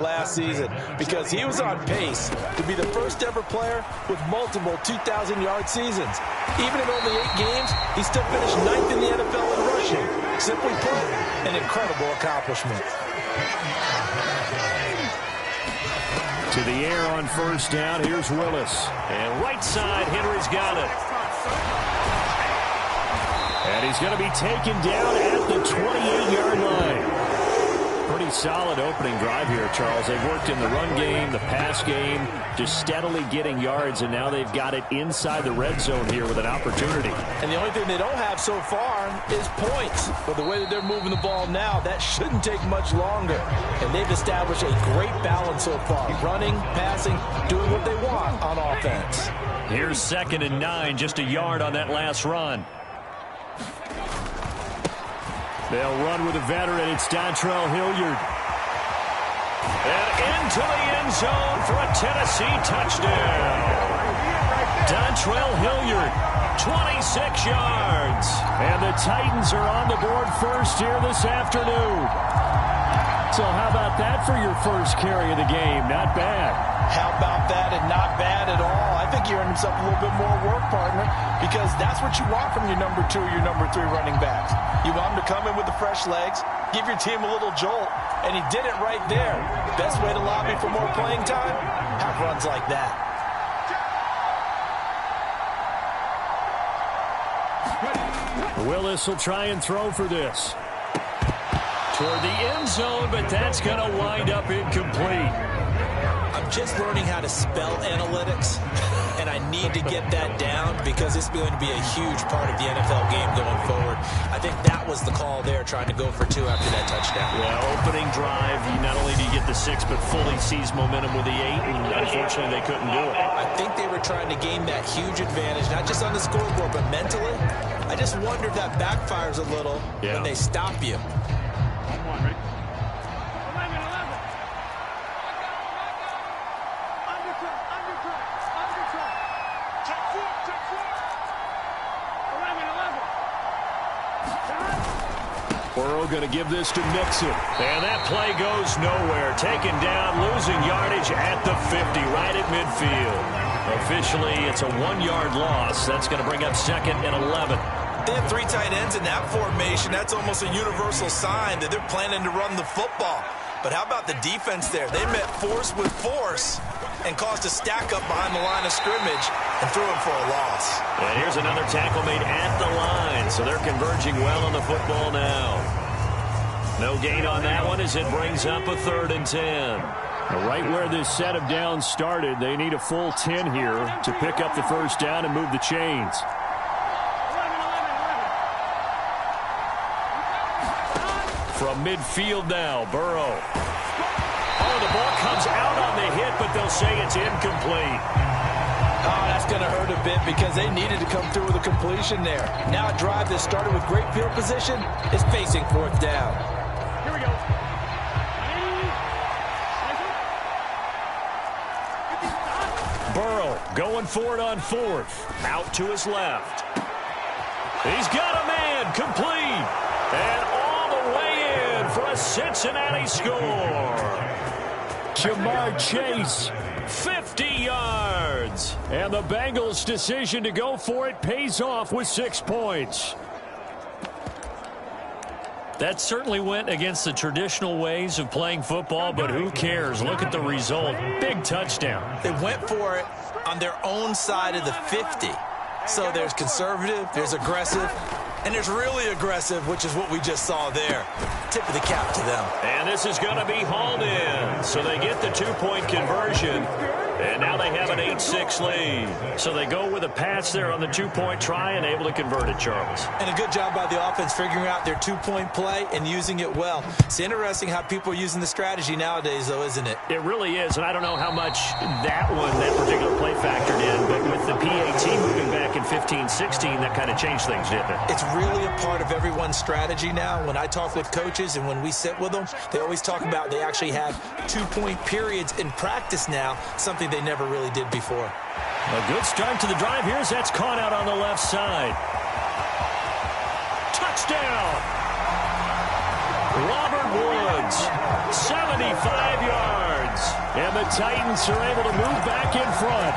last season because he was on pace to be the first ever player with multiple 2,000-yard seasons. Even in only 8 games, he still finished 9th in the NFL in rushing. Simply put, an incredible accomplishment. To the air on first down, here's Willis. And right side, Henry's got it. And he's going to be taken down at the 28-yard line. Pretty solid opening drive here, Charles. They've worked in the run game, the pass game, just steadily getting yards, and now they've got it inside the red zone here with an opportunity. And the only thing they don't have so far is points. But the way that they're moving the ball now, that shouldn't take much longer. And they've established a great balance so far. Running, passing, doing what they want on offense. Here's 2nd and 9, just a yard on that last run. They'll run with a veteran. It's Dontrell Hilliard. And into the end zone for a Tennessee touchdown. Dontrell Hilliard, 26 yards. And the Titans are on the board first here this afternoon. So how about that for your first carry of the game? Not bad. How about that, and not bad at all. I think he earned himself a little bit more work, partner, because that's what you want from your number 2, your number 3 running backs. You want him to come in with the fresh legs, give your team a little jolt, and he did it right there. Best way to lobby for more playing time? Have runs like that. Willis will try and throw for this. Toward the end zone, but that's going to wind up incomplete. I'm just learning how to spell analytics, and I need to get that down because it's going to be a huge part of the NFL game going forward. I think that was the call there, trying to go for 2 after that touchdown. Yeah, opening drive, not only do you get the 6, but fully seize momentum with the 8, and unfortunately they couldn't do it. I think they were trying to gain that huge advantage, not just on the scoreboard, but mentally. I just wonder if that backfires a little when they stop you. Burrow going to give this to Mixon. And that play goes nowhere. Taken down, losing yardage at the 50, right at midfield. Officially, it's a 1-yard loss. That's going to bring up 2nd and 11. They have 3 tight ends in that formation. That's almost a universal sign that they're planning to run the football. But how about the defense there? They met force with force and caused a stack up behind the line of scrimmage and threw him for a loss. And here's another tackle made at the line, so they're converging well on the football now. No gain on that one as it brings up a 3rd and 10. Right where this set of downs started, they need a full 10 here to pick up the first down and move the chains. From midfield now, Burrow. Oh, the ball comes out on the hit, but they'll say it's incomplete. Oh, that's going to hurt a bit because they needed to come through with a completion there. Now a drive that started with great field position is facing 4th down. Here we go. Burrow going for it on 4th. Out to his left. He's got a man, complete. And all the way in for a Cincinnati score. Jamar Chase, 50 yards. And the Bengals' decision to go for it pays off with 6 points. That certainly went against the traditional ways of playing football, but who cares? Look at the result. Big touchdown. They went for it on their own side of the 50. So there's conservative, there's aggressive, and there's really aggressive, which is what we just saw there. Tip of the cap to them. And this is going to be hauled in. So they get the 2-point conversion. And now they have an 8-6 lead. So they go with a pass there on the 2-point try and able to convert it, Charles. And a good job by the offense figuring out their 2-point play and using it well. It's interesting how people are using the strategy nowadays, though, isn't it? It really is, and I don't know how much that particular play factored in, but with the PAT moving back in 15-16, that kind of changed things, didn't it? It's really a part of everyone's strategy now. When I talk with coaches and when we sit with them, they always talk about they actually have 2-point periods in practice now, something they never really did before. A good start to the drive here as that's caught out on the left side. Touchdown! Robert Woods, 75 yards. And the Titans are able to move back in front.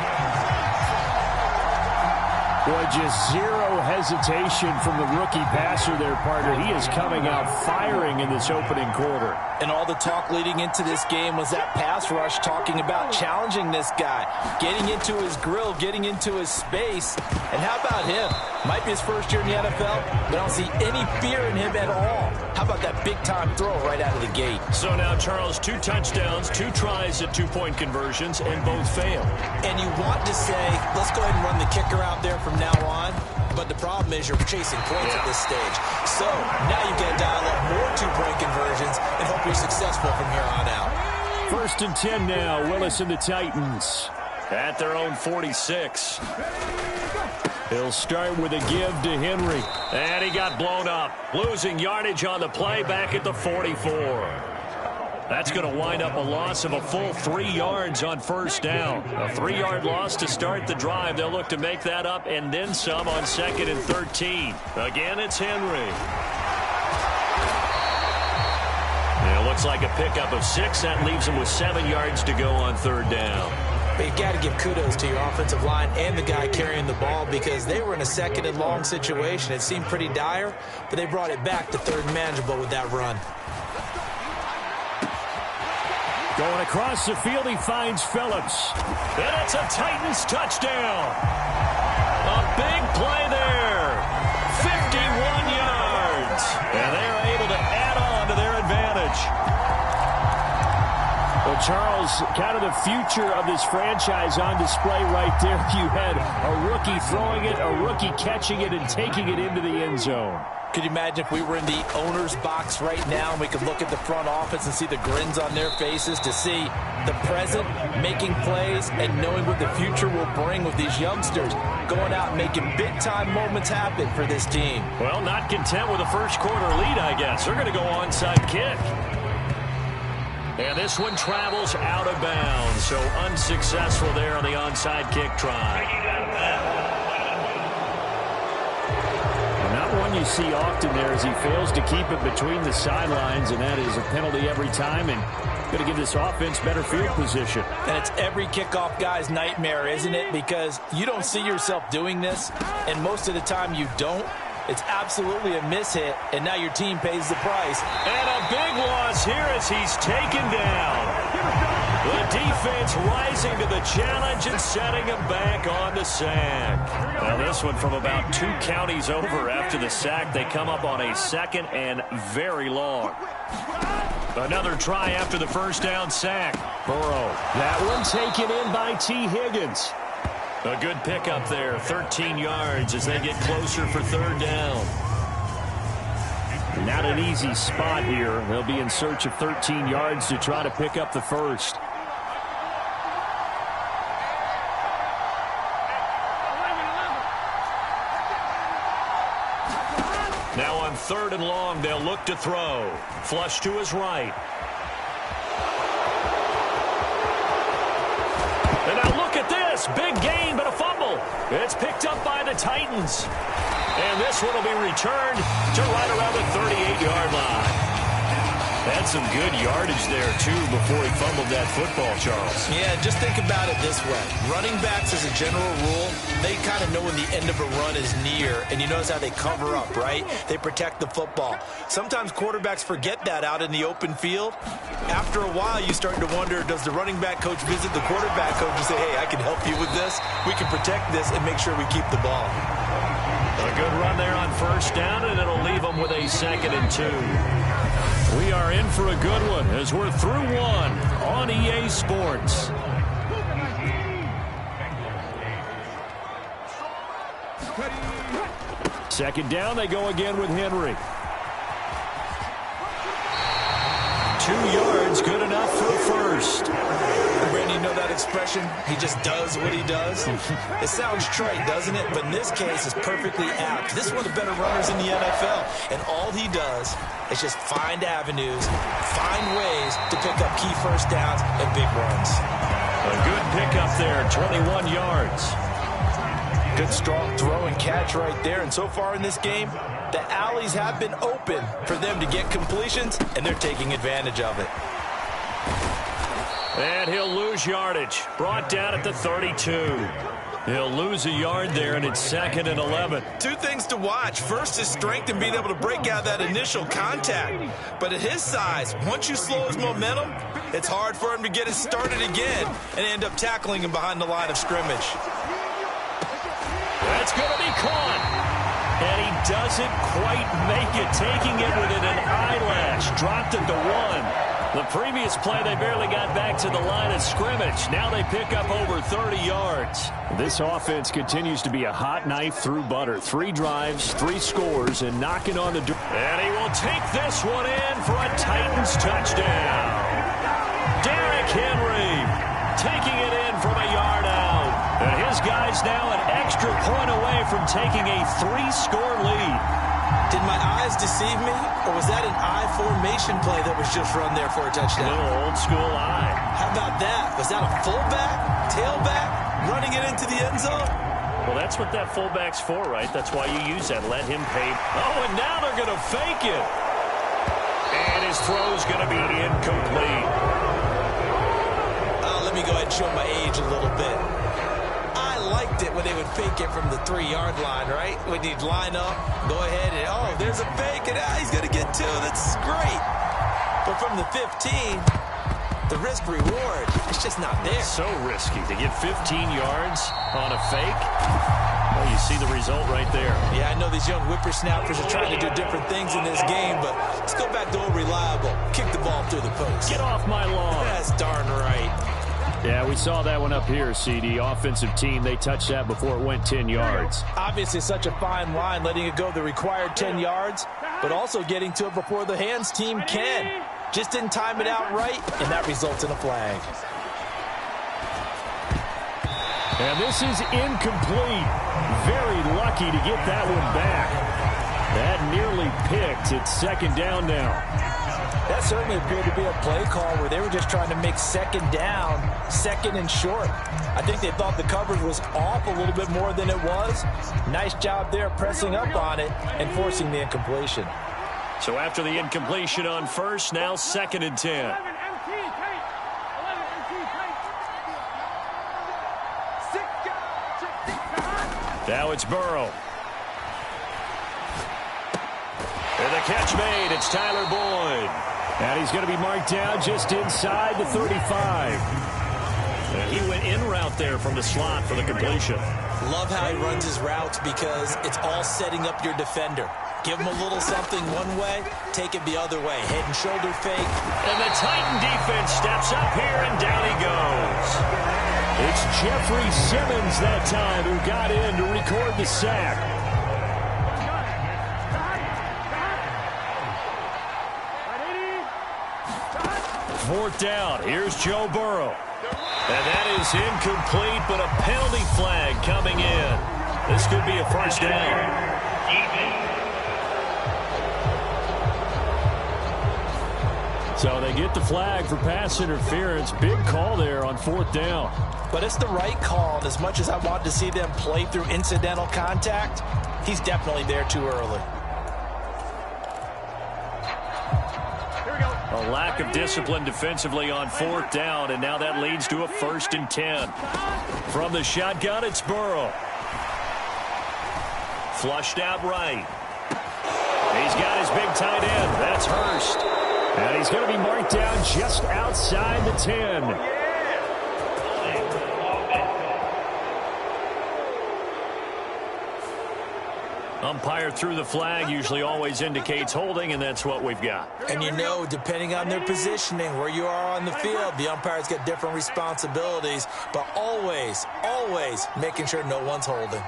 Boy, just zero hesitation from the rookie passer there, partner. He is coming out firing in this opening quarter. And all the talk leading into this game was that pass rush, talking about challenging this guy, getting into his grill, getting into his space. And how about him? Might be his first year in the NFL, but I don't see any fear in him at all. How about that big-time throw right out of the gate? So now, Charles, 2 touchdowns, 2 tries at 2-point conversions, and both failed. And you want to say, let's go ahead and run the kicker out there from now on. But the problem is you're chasing points at this stage. So now you can dial up more 2-point conversions and hope you're successful from here on out. 1st and 10 now. Willis and the Titans at their own 46. He'll start with a give to Henry. And he got blown up. Losing yardage on the play back at the 44. That's going to wind up a loss of a full 3 yards on 1st down. A 3-yard loss to start the drive. They'll look to make that up and then some on 2nd and 13. Again, it's Henry. And it looks like a pickup of 6. That leaves him with 7 yards to go on 3rd down. But you've got to give kudos to your offensive line and the guy carrying the ball because they were in a 2nd and long situation. It seemed pretty dire, but they brought it back to 3rd and manageable with that run. Going across the field, he finds Phillips. And it's a Titans touchdown. A big play there. 51 yards. And they're able to add on to their advantage. Well, Charles, kind of the future of this franchise on display right there. You had a rookie throwing it, a rookie catching it, and taking it into the end zone. Could you imagine if we were in the owner's box right now and we could look at the front office and see the grins on their faces to see the present making plays and knowing what the future will bring with these youngsters going out and making big-time moments happen for this team. Well, not content with a 1st quarter lead, I guess. They're going to go onside kick. And this one travels out of bounds, so unsuccessful there on the onside kick try. Not one you see often there as he fails to keep it between the sidelines, and that is a penalty every time and going to give this offense better field position. And it's every kickoff guy's nightmare, isn't it? Because you don't see yourself doing this, and most of the time you don't. It's absolutely a mishit, and now your team pays the price. And a big loss here as he's taken down. The defense rising to the challenge and setting him back on the sack. Now this one from about 2 counties over after the sack. They come up on a 2nd and very long. Another try after the 1st down sack. Burrow. That one taken in by T. Higgins. A good pickup there, 13 yards as they get closer for 3rd down. Not an easy spot here. They'll be in search of 13 yards to try to pick up the 1st. Now on 3rd and long, they'll look to throw. Flush to his right. And now look at this. Big gain, but a fumble. It's picked up by the Titans. And this one will be returned to right around the 38-yard line. Had some good yardage there, too, before he fumbled that football, Charles. Yeah, just think about it this way. Running backs, as a general rule, they kind of know when the end of a run is near, and you notice how they cover up, right? They protect the football. Sometimes quarterbacks forget that out in the open field. After a while, you start to wonder, does the running back coach visit the quarterback coach and say, hey, I can help you with this? We can protect this and make sure we keep the ball. A good run there on 1st down, and it'll leave them with a 2nd and 2. We are in for a good one as we're through one on EA Sports. Second down, they go again with Henry. 2 yards, good enough for a 1st. Randy, you know that expression? He just does what he does. It sounds trite, doesn't it? But in this case, it's perfectly apt. This is one of the better runners in the NFL. And all he does is just find avenues, find ways to pick up key 1st downs and big runs. A good pickup there, 21 yards. Good strong throw and catch right there. And so far in this game, the alleys have been open for them to get completions, and they're taking advantage of it. And he'll lose yardage. Brought down at the 32. He'll lose a yard there, and it's 2nd and 11. Two things to watch. First is strength and being able to break out that initial contact. But at his size, once you slow his momentum, it's hard for him to get it started again and end up tackling him behind the line of scrimmage. That's going to be caught. And he doesn't quite make it, taking it within an eyelash. Dropped it to 1. The previous play, they barely got back to the line of scrimmage. Now they pick up over 30 yards. This offense continues to be a hot knife through butter. 3 drives, 3 scores, and knocking on the door. And he will take this one in for a Titans touchdown. Derrick Henry taking it in from a yard out. And his guy's now an extra point away from taking a 3-score lead. Did my eyes deceive me, or was that an I formation play that was just run there for a touchdown? A little old school eye. How about that? Was that a fullback, tailback, running it into the end zone? Well, that's what that fullback's for, right? That's why you use that. Let him pay. Oh, and now they're going to fake it. And his throw's going to be incomplete. Let me go ahead and show my age a little bit. I liked it when they would fake it from the 3-yard line, right? When you'd line up, go ahead and, oh, there's a fake, and he's going to get 2. That's great. But from the 15, the risk-reward, it's just not there. So risky to get 15 yards on a fake. Well, you see the result right there. Yeah, I know these young whippersnappers are trying to do different things in this game, but let's go back to old reliable. Kick the ball through the post. Get off my lawn. That's darn right. Yeah, we saw that one up here, CD. Offensive team, they touched that before it went 10 yards. Obviously, such a fine line, letting it go the required 10 yards, but also getting to it before the hands team can. Just didn't time it out right, and that results in a flag. And this is incomplete. Very lucky to get that one back. That nearly picked. It's 2nd down now. That certainly appeared to be a play call where they were just trying to make 2nd down, 2nd and short. I think they thought the coverage was off a little bit more than it was. Nice job there pressing up on it and forcing the incompletion. So after the incompletion on first, now 2nd and 10. Now it's Burrow. And the catch made. It's Tyler Boyd. And he's going to be marked down just inside the 35. And he went in route there from the slot for the completion. Love how he runs his routes because it's all setting up your defender. Give him a little something one way, take it the other way. Head and shoulder fake. And the Titan defense steps up here, and down he goes. It's Jeffrey Simmons that time who got in to record the sack. 4th down. Here's Joe Burrow. And that is incomplete, but a penalty flag coming in. This could be a 1st down. So they get the flag for pass interference. Big call there on 4th down. But it's the right call, and as much as I want to see them play through incidental contact, he's definitely there too early. A lack of discipline defensively on 4th down, and now that leads to a 1st and 10. From the shotgun, it's Burrow. Flushed out right. He's got his big tight end. That's Hurst. And he's going to be marked down just outside the 10. Umpire threw the flag, usually always indicates holding, and that's what we've got. And you know, depending on their positioning, where you are on the field, the umpires get different responsibilities, but always, always making sure no one's holding.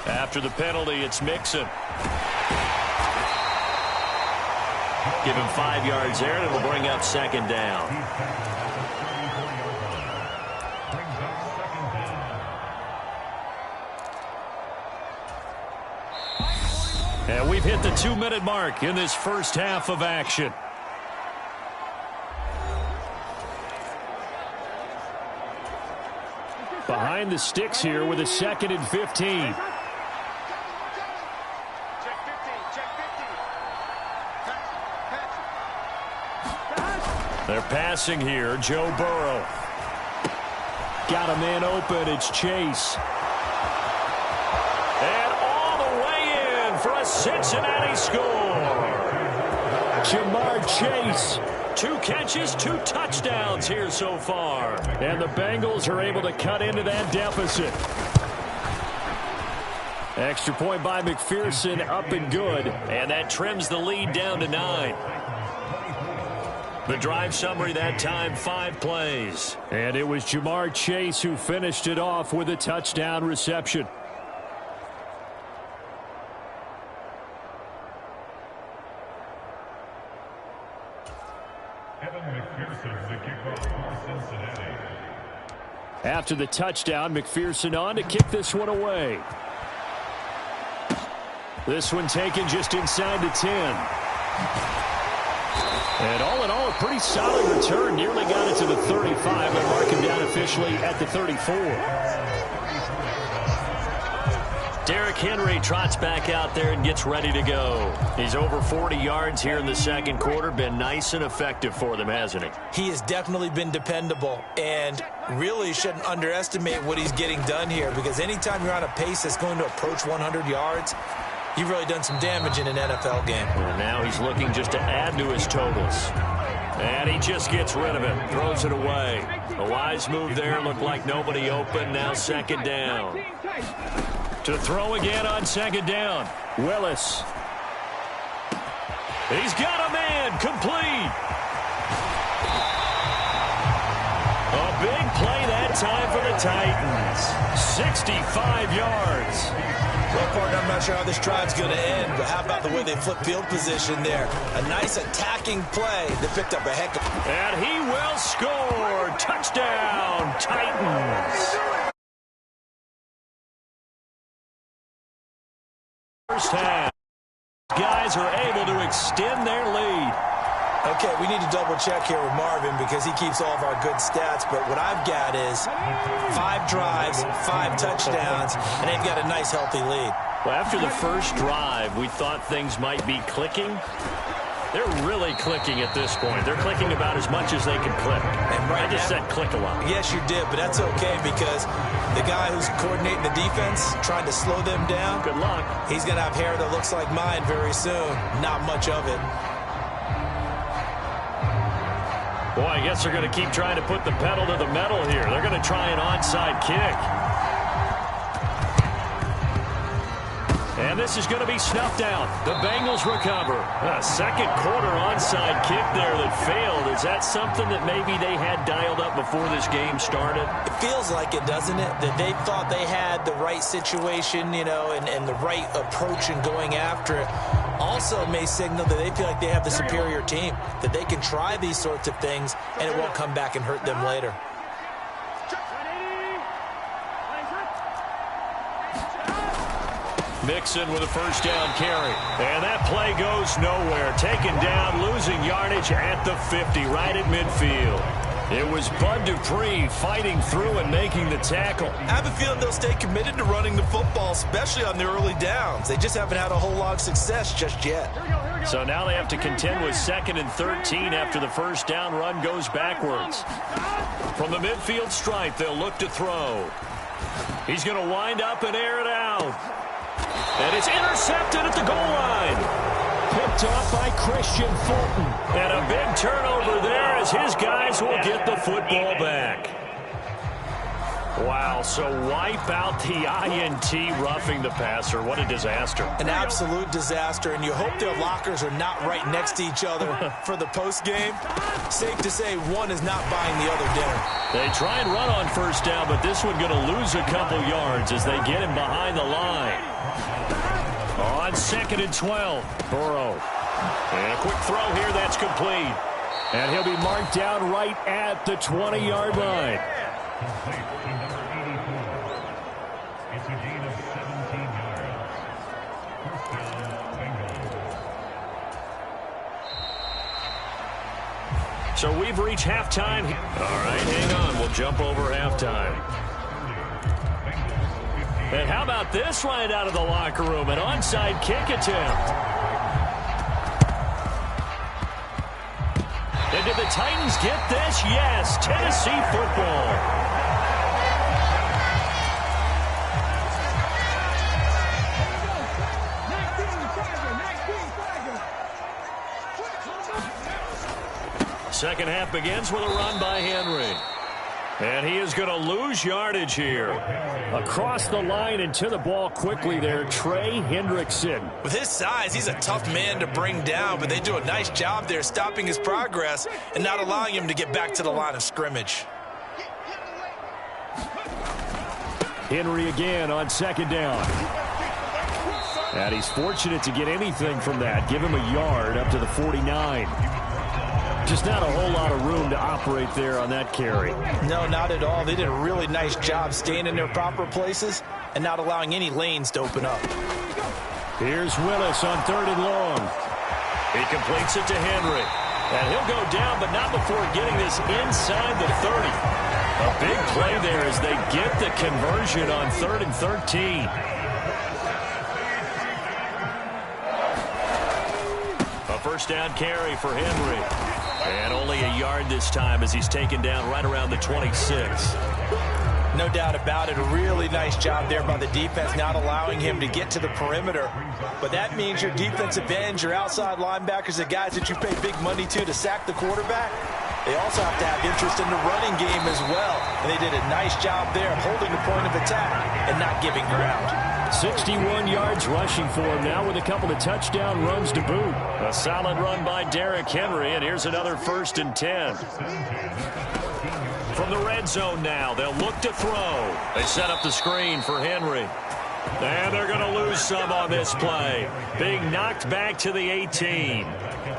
After the penalty, it's Mixon. Give him 5 yards there, and it'll bring up 2nd down. And we've hit the 2-minute mark in this first half of action. Behind the sticks here with a 2nd and 15. They're passing here. Joe Burrow. Got a man open. It's Chase. And all the way in for a Cincinnati score. Jamar Chase. 2 catches, 2 touchdowns here so far. And the Bengals are able to cut into that deficit. Extra point by McPherson, up and good. And that trims the lead down to 9. The drive summary that time, 5 plays. And it was Jamar Chase who finished it off with a touchdown reception. After the touchdown, McPherson on to kick this one away. This one taken just inside the 10. And all in all, a pretty solid return. Nearly got it to the 35, but mark him down officially at the 34. Derrick Henry trots back out there and gets ready to go. He's over 40 yards here in the second quarter. Been nice and effective for them, hasn't he? He has definitely been dependable, and really shouldn't underestimate what he's getting done here, because anytime you're on a pace that's going to approach 100 yards, you've really done some damage in an NFL game. And now he's looking just to add to his totals. And he just gets rid of it, throws it away. A wise move there, looked like nobody open, now second down. To throw again on second down. Willis. He's got a man, complete. A big play that time for the Titans. 65 yards. Well, partner, I'm not sure how this drive's going to end, but how about the way they flip field position there? A nice attacking play that picked up a heck of... And he will score. Touchdown, Titans. First half. Guys are able to extend their lead. Okay, we need to double-check here with Marvin because he keeps all of our good stats, but what I've got is 5 drives, 5 touchdowns, and they've got a nice, healthy lead. Well, after the first drive, we thought things might be clicking. They're really clicking at this point. They're clicking about as much as they can click. And I just said click a lot. Yes, you did, but that's okay because the guy who's coordinating the defense, trying to slow them down, good luck. He's going to have hair that looks like mine very soon. Not much of it. Boy, I guess they're going to keep trying to put the pedal to the metal here. They're going to try an onside kick. And this is going to be snuffed out. The Bengals recover. A second quarter onside kick there that failed. Is that something that maybe they had dialed up before this game started? It feels like it, doesn't it? That they thought they had the right situation, you know, and the right approach in going after it. Also may signal that they feel like they have the superior team, that they can try these sorts of things and it won't come back and hurt them later. Mixon with a first down carry. And that play goes nowhere. Taken down, losing yardage at the 50, right at midfield. It was Bud Dupree fighting through and making the tackle. I have a feeling they'll stay committed to running the football, especially on the early downs. They just haven't had a whole lot of success just yet. So now they have to contend with 2nd and 13 after the first down run goes backwards. From the midfield stripe, they'll look to throw. He's going to wind up and air it out. And it's intercepted at the goal line. Picked off by Christian Fulton. And a big turnover there as his guys will get the football back. Wow, so wipe out the INT roughing the passer. What a disaster. An absolute disaster, and you hope their lockers are not right next to each other for the postgame. Safe to say one is not buying the other dinner. They try and run on first down, but this one going to lose a couple yards as they get him behind the line. On 2nd and 12, Burrow. And a quick throw here, that's complete. And he'll be marked down right at the 20-yard line. So we've reached halftime. All right, hang on. We'll jump over halftime. And how about this right out of the locker room? An onside kick attempt. And did the Titans get this? Yes, Tennessee football. Second half begins with a run by Henry. And he is going to lose yardage here. Across the line and to the ball quickly there, Trey Hendrickson. With his size, he's a tough man to bring down, but they do a nice job there stopping his progress and not allowing him to get back to the line of scrimmage. Henry again on second down. And he's fortunate to get anything from that. Give him a yard up to the 49. Just not a whole lot of room to operate there on that carry. No, not at all. They did a really nice job staying in their proper places and not allowing any lanes to open up. Here's Willis on 3rd and long. He completes it to Henry. And he'll go down, but not before getting this inside the 30. A big play there as they get the conversion on 3rd and 13. A first down carry for Henry. And only a yard this time as he's taken down right around the 26. No doubt about it. A really nice job there by the defense, not allowing him to get to the perimeter. But that means your defensive ends, your outside linebackers, the guys that you pay big money to sack the quarterback, they also have to have interest in the running game as well. And they did a nice job there of holding the point of attack and not giving ground. 61 yards rushing for him now with a couple of touchdown runs to boot. A solid run by Derrick Henry, and here's another 1st and 10. From the red zone now, they'll look to throw. They set up the screen for Henry. And they're going to lose some on this play. Being knocked back to the 18.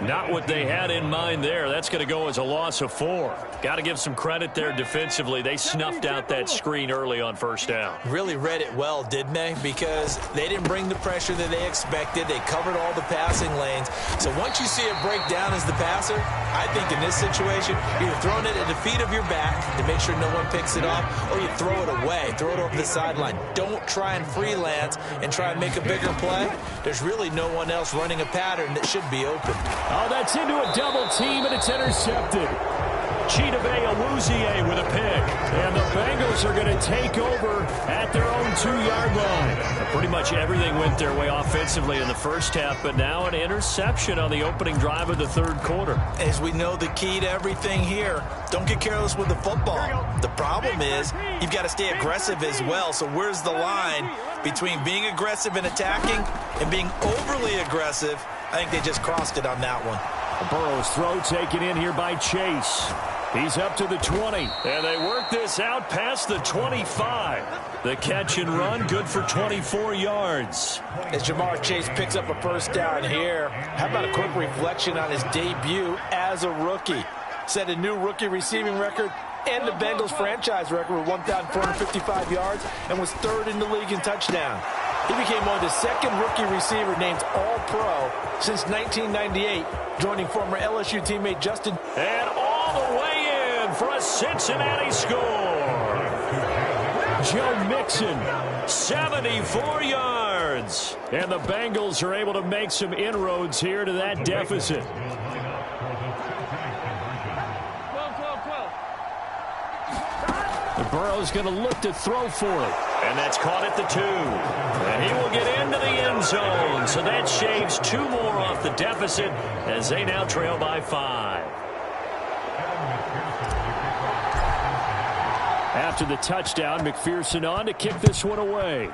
Not what they had in mind there. That's going to go as a loss of 4. Got to give some credit there defensively. They snuffed out that screen early on first down. Really read it well, didn't they? Because they didn't bring the pressure that they expected. They covered all the passing lanes. So once you see it break down as the passer, I think in this situation, you're throwing it at the feet of your back to make sure no one picks it off, or you throw it away, throw it over the sideline. Don't try and freelance and try and make a bigger play. There's really no one else running a pattern that should be open. Oh, that's into a double team, and it's intercepted. Chidobe Awuzie with a pick. And the Bengals are going to take over at their own 2-yard line. Pretty much everything went their way offensively in the first half, but now an interception on the opening drive of the 3rd quarter. As we know, the key to everything here, don't get careless with the football. The problem is you've got to stay aggressive as well. So where's the line between being aggressive and attacking and being overly aggressive? I think they just crossed it on that one. Burrow's throw taken in here by Chase. He's up to the 20. And they work this out past the 25. The catch and run, good for 24 yards. As Jamar Chase picks up a first down here, how about a quick reflection on his debut as a rookie? Set a new rookie receiving record and the Bengals franchise record with 1,455 yards and was 3rd in the league in touchdown. He became only the 2nd rookie receiver named All-Pro since 1998, joining former LSU teammate Justin. And all the way in for a Cincinnati score. Joe Mixon, 74 yards. And the Bengals are able to make some inroads here to that deficit. Burrow's going to look to throw for it. And that's caught at the 2. And he will get into the end zone. So that shaves 2 more off the deficit as they now trail by 5. After the touchdown, McPherson on to kick this one away.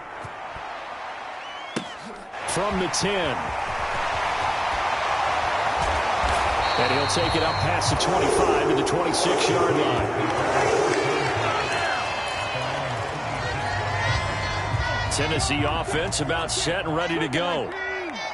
From the 10. And he'll take it up past the 25 to the 26-yard line. Tennessee offense about set and ready to go.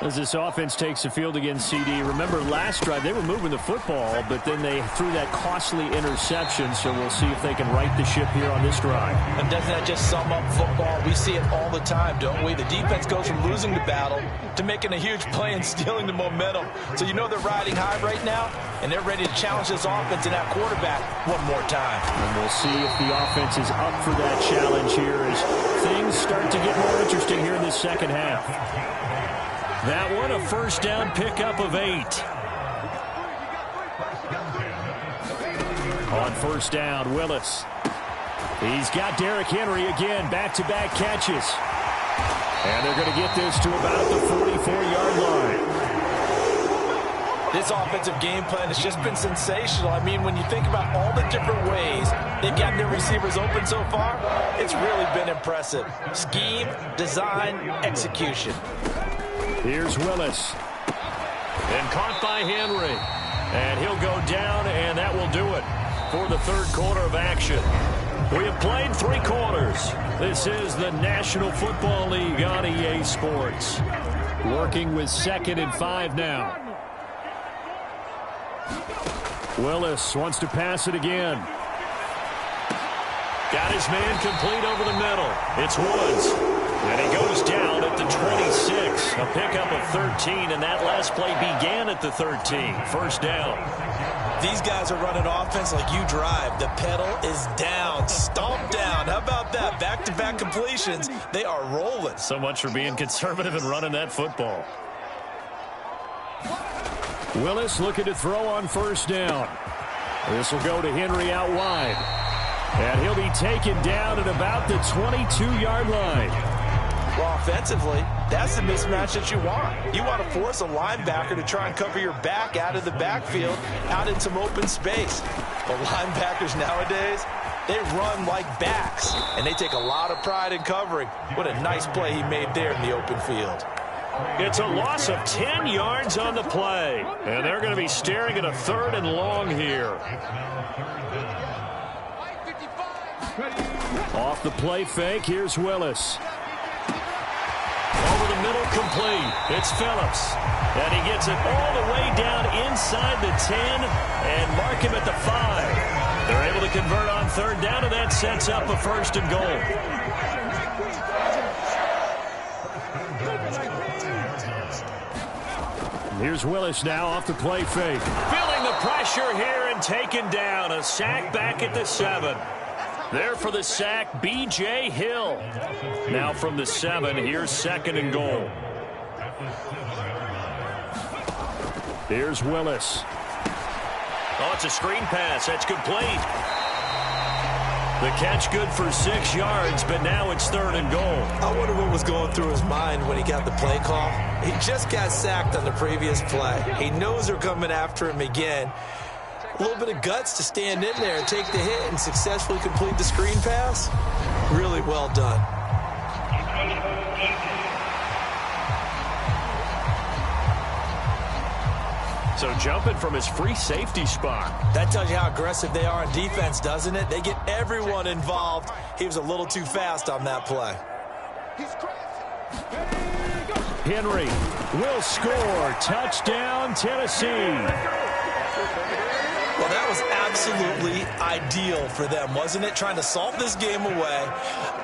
As this offense takes the field against CD, remember last drive they were moving the football, but then they threw that costly interception, so we'll see if they can right the ship here on this drive. And doesn't that just sum up football? We see it all the time, don't we? The defense goes from losing the battle to making a huge play and stealing the momentum. So you know they're riding high right now, and they're ready to challenge this offense and that quarterback one more time. And we'll see if the offense is up for that challenge here as things start to get more interesting here in this second half. That one, a first down pickup of 8. On first down, Willis. He's got Derrick Henry again, back-to-back catches. And they're going to get this to about the 44-yard line. This offensive game plan has just been sensational. I mean, when you think about all the different ways they've gotten their receivers open so far, it's really been impressive. Scheme, design, execution. Here's Willis. And caught by Henry. And he'll go down, and that will do it for the third quarter of action. We have played 3 quarters. This is the National Football League on EA Sports. Working with 2nd and 5 now. Willis wants to pass it again. Got his man complete over the middle. It's Woods. And he goes down at the 26. A pickup of 13, and that last play began at the 13. First down. These guys are running offense like you drive. The pedal is down, stomped down. How about that? Back-to-back completions. They are rolling. So much for being conservative and running that football. Willis looking to throw on first down. This will go to Henry out wide. And he'll be taken down at about the 22-yard line. Well, offensively, that's the mismatch that you want. You want to force a linebacker to try and cover your back out of the backfield, out in some open space. But linebackers nowadays, they run like backs, and they take a lot of pride in covering. What a nice play he made there in the open field. It's a loss of 10 yards on the play. And they're going to be staring at a 3rd and long here. Off the play fake, here's Willis. Over the middle, complete. It's Phillips. And he gets it all the way down inside the 10 and mark him at the 5. They're able to convert on 3rd down, and that sets up a 1st and goal. Here's Willis now off the play fake. Feeling the pressure here and taken down. A sack back at the 7. There for the sack, B.J. Hill. Now from the 7, here's 2nd and goal. Here's Willis. Oh, it's a screen pass. That's complete. The catch good for 6 yards, but now it's 3rd and goal. I wonder what was going through his mind when he got the play call. He just got sacked on the previous play. He knows they're coming after him again. A little bit of guts to stand in there and take the hit and successfully complete the screen pass. Really well done. So jumping from his free safety spot. That tells you how aggressive they are on defense, doesn't it? They get everyone involved. He was a little too fast on that play. Henry will score. Touchdown, Tennessee. Well, that was absolutely ideal for them, wasn't it? Trying to salt this game away.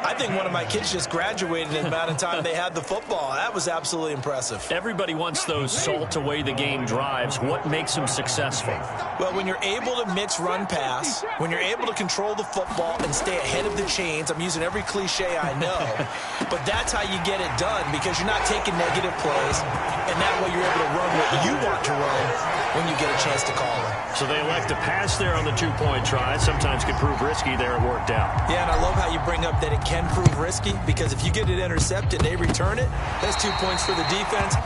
I think one of my kids just graduated in the amount of time they had the football. That was absolutely impressive. Everybody wants those salt away the game drives. What makes them successful? Well, when you're able to mix run pass, when you're able to control the football and stay ahead of the chains, I'm using every cliche I know, but that's how you get it done because you're not taking negative plays, and that way you're able to run what you want to run when you get a chance to call it. So they elect to pass there on the 2-point try. Sometimes could prove risky. There it worked out. Yeah, and I love how you bring up that it can prove risky because if you get it intercepted and they return it, that's 2 points for the defense.